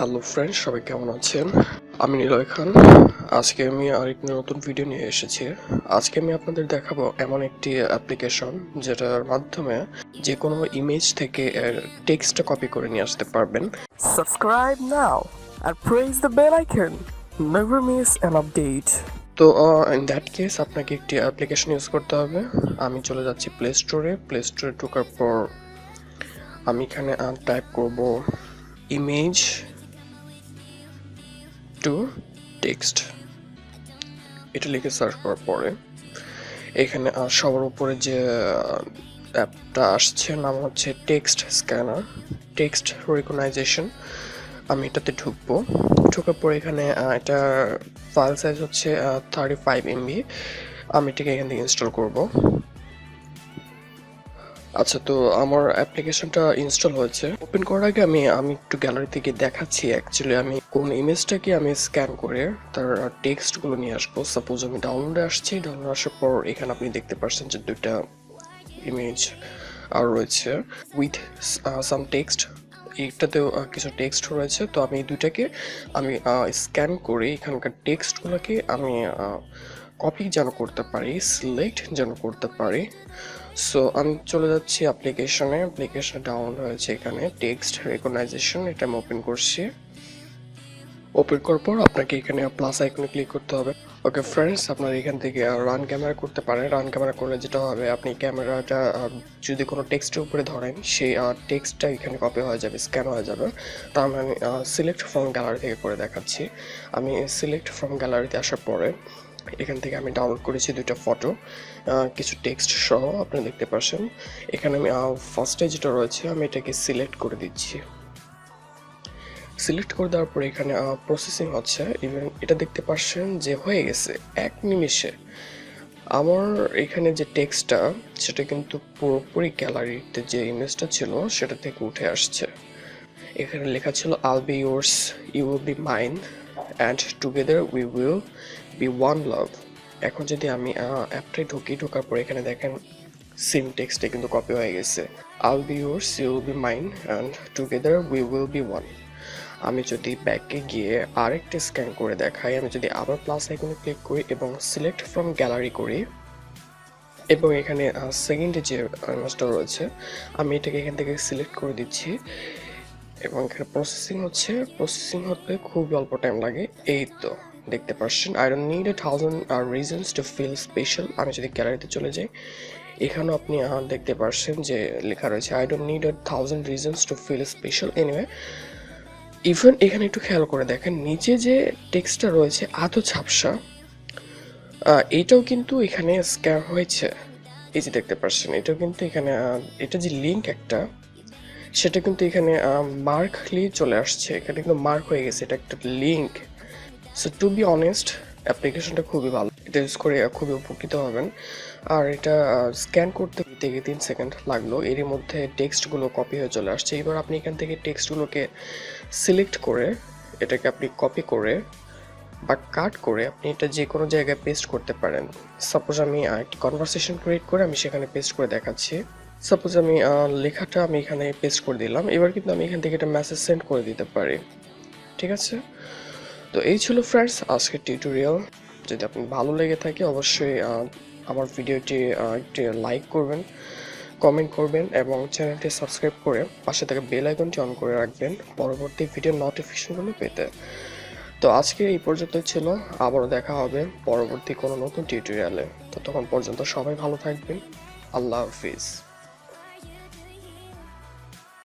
Hello friends, সবাই কেমন আছেন? আমি নিলয় খান। আজকে আমি আরেকটি নতুন ভিডিও নিয়ে এসেছি। আজকে আমি আপনাদের দেখাবো এমন একটি অ্যাপ্লিকেশন যেটার মাধ্যমে যে কোনো ইমেজ থেকে টেক্সটটা কপি করে নিয়ে আসতে পারবেন। Subscribe now and press the bell icon. Never miss an update. তো ইন দ্যাট কেস আপনাকে একটি অ্যাপ্লিকেশন ইউজ করতে হবে। আমি চলে যাচ্ছি প্লে স্টোরে। প্লে স্টোরে ঢোকার পর আমি এখানে টাইপ করব ইমেজ টু টেক্সট। এটা লিখে সার্চ করার পরে এখানে সবার উপরে যে অ্যাপটা আসছে নাম হচ্ছে টেক্সট স্ক্যানার, টেক্সট রিকগনাইজেশন। আমি এটাতে ঢুকবো। ঢোকার পরে এখানে এটা ফাইল সাইজ হচ্ছে 35 MB। আমি এটাকে এখান থেকে ইনস্টল করব। আচ্ছা, তো আমার অ্যাপ্লিকেশনটা ইনস্টল হয়েছে। ওপেন করার আগে আমি একটু গ্যালারিতে গিয়ে দেখাচ্ছি অ্যাকচুয়ালি আমি কোন ইমেজটাকে আমি স্ক্যান করে তার টেক্সটগুলো নিয়ে আসবো। সাপোজ আমি ডাউনলোডে আসছি। ডাউনলোড আসার পর এখানে আপনি দেখতে পাচ্ছেন যে দুইটা ইমেজ আর রয়েছে উইথ সাম টেক্সট। এইটাতেও কিছু টেক্সট রয়েছে। তো আমি এই দুইটাকে আমি স্ক্যান করে এখানকার টেক্সটগুলোকে আমি কপি যেন করতে পারি, সিলেক্ট যেন করতে পারি। সো আমি চলে যাচ্ছি অ্যাপ্লিকেশনে ডাউনলোড হয়েছে এখানে টেক্সট রিকগনাইজেশন। এটা আমি ওপেন করছি। ওপেন করার পর আপনাকে এখানে প্লাস আইকনে ক্লিক করতে হবে। ওকে ফ্রেন্ডস, আপনারা এখান থেকে রান ক্যামেরা করতে পারেন। রান ক্যামেরা করলে যেটা হবে, আপনি ক্যামেরাটা যদি কোনো টেক্সটের উপরে ধরেন সেই টেক্সটটা এখানে কপি হয়ে যাবে, স্ক্যান হয়ে যাবে। তার মানে সিলেক্ট ফ্রম গ্যালারি থেকে করে দেখাচ্ছি। আমি সিলেক্ট ফ্রম গ্যালারিতে আসার পরে এখান থেকে আমি ডাউনলোড করেছি দুইটা ফটো, কিছু টেক্সট সহ। আপনি দেখতে পাচ্ছেন এখানে আমি ফার্স্টে যেটা রয়েছে আমি এটাকে সিলেক্ট করে দিচ্ছি। সিলেক্ট করে দেওয়ার পরে এখানে প্রসেসিং হচ্ছে। ইভেন এটা দেখতে পাচ্ছেন যে হয়ে গেছে 1 নিমিষে। আমার এখানে যে টেক্সটটা সেটা কিন্তু পুরোপুরি গ্যালারিতে যে ইমেজটা ছিল সেটা থেকে উঠে আসছে। এখানে লেখা ছিল I'll be yours, you will be mine and together we will be one love। এখন যদি আমি অ্যাপটায় ঢোকার পরে এখানে দেখেন সেম টেক্সটে কিন্তু কপি হয়ে গেছে। I'll be yours, you will be mine and together we will be one। আমি যদি ব্যাকে গিয়ে আরেকটা স্ক্যান করে দেখাই, আমি যদি আবার প্লাস আইকনে ক্লিক করি এবং সিলেক্ট ফ্রম গ্যালারি করি এবং এখানে সেকেন্ডে যে ইমেজটা রয়েছে আমি এটাকে এখান থেকে সিলেক্ট করে দিচ্ছি এবং এখানে প্রসেসিং হতে খুব অল্প টাইম লাগে। এই তো দেখতে পাচ্ছেন I don't need 1000 reasons to feel special। আমি যদি গ্যালারিতে চলে যাই এখানেও আপনি দেখতে পাচ্ছেন যে লেখা রয়েছে I don't need 1000 reasons to feel special। Anyway, even এখানে একটু খেয়াল করে দেখেন নিচে যে টেক্সটটা রয়েছে আধো ঝাপসা, এইটাও কিন্তু এখানে স্ক্যান হয়েছে। এই যে দেখতে পাচ্ছেন এটাও কিন্তু এখানে এটা যে লিঙ্ক একটা সেটা কিন্তু এখানে মার্কলি চলে আসছে। এখানে কিন্তু মার্ক হয়ে গেছে, এটা একটা link. So to be honest অ্যাপ্লিকেশনটা খুবই ভালো, এটা ইউজ করে খুবই উপকৃত হবেন। আর এটা স্ক্যান করতে 3 সেকেন্ড লাগলো, এরই মধ্যে টেক্সটগুলো কপি হয়ে চলে আসছে। এবার আপনি এখান থেকে টেক্সটগুলোকে সিলেক্ট করে এটাকে আপনি কপি করে বা কাট করে আপনি এটা যে কোনো জায়গায় পেস্ট করতে পারেন। সাপোজ আমি একটি কনভারসেশন ক্রিয়েট করে আমি সেখানে পেস্ট করে দেখাচ্ছি। সাপোজ আমি লেখাটা আমি এখানে পেস্ট করে দিলাম। এবার কিন্তু আমি এখান থেকে একটা মেসেজ সেন্ড করে দিতে পারি। ঠিক আছে, তো এই ছিল ফ্রেন্ডস আজকের টিউটোরিয়াল। যদি আপনার ভালো লেগে থাকে অবশ্যই আমার ভিডিওটি একটি লাইক করবেন, কমেন্ট করবেন এবং চ্যানেলটি সাবস্ক্রাইব করে পাশে থাকা বেল আইকনটি অন করে রাখবেন পরবর্তী ভিডিওর নোটিফিকেশনগুলো পেতে। তো আজকে এই পর্যন্তই ছিল। আবারও দেখা হবে পরবর্তী কোনো নতুন টিউটোরিয়ালে। ততক্ষণ পর্যন্ত সবাই ভালো থাকবেন। আল্লাহ হাফিজ।